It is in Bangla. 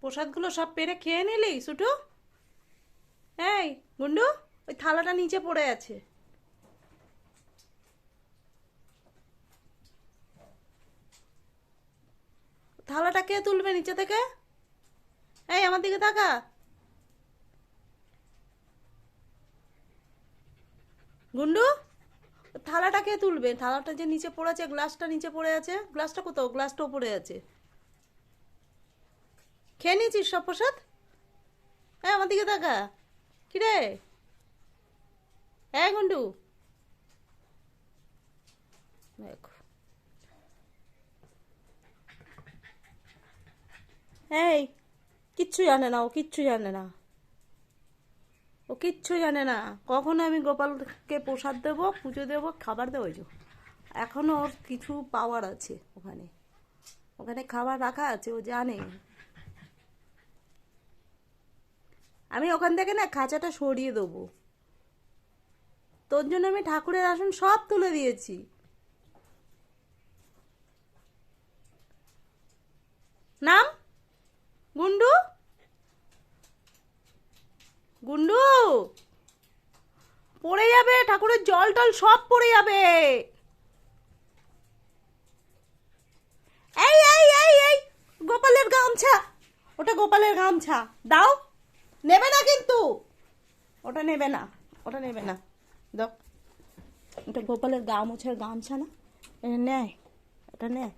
প্রসাদগুলো সব পেরে খেয়ে নিলি সুটু? এই গুন্ডু, ওই থালাটা নিচে পড়ে আছে। থালাটা কে তুলবে নিচে থেকে? এই আমার দিকে তাকা। গুন্ডু, থালাটা কে তুলবে? থালাটা যে নিচে পড়ে আছে, গ্লাসটা নিচে পড়ে আছে। গ্লাসটা কোথাও? গ্লাসটাও পড়ে আছে। খেয়ে নিয়েছিস সব প্রসাদ? হ্যাঁ, আমার দিকে তাকা। কিরে? হ্যাঁ গুন্ডু, দেখো। এই, কিচ্ছু জানে না, ও কিচ্ছু জানে না, ও কিচ্ছু জানে না। কখনো আমি গোপালকে প্রসাদ দেবো, পুজো দেবো, খাবার দেবো, ওই যে এখনো ওর কিছু পাওয়ার আছে ওখানে। ওখানে খাবার রাখা আছে, ও জানে। আমি ওখান থেকে না খাঁচাটা সরিয়ে দেবো। তোর জন্য আমি ঠাকুরের আসন সব তুলে দিয়েছি। নাম গুন্ডু, গুন্ডু, পড়ে যাবে, ঠাকুরের জল টল সব পড়ে যাবে। এই গোপালের গামছা, ওটা গোপালের গামছা দাও। নেবে না কিন্তু, ওটা নেবে না, ওটা নেবে না। দাও, ওটা গোপালের গা মোছার গামছা না, এটা নেয়, এটা নেয়।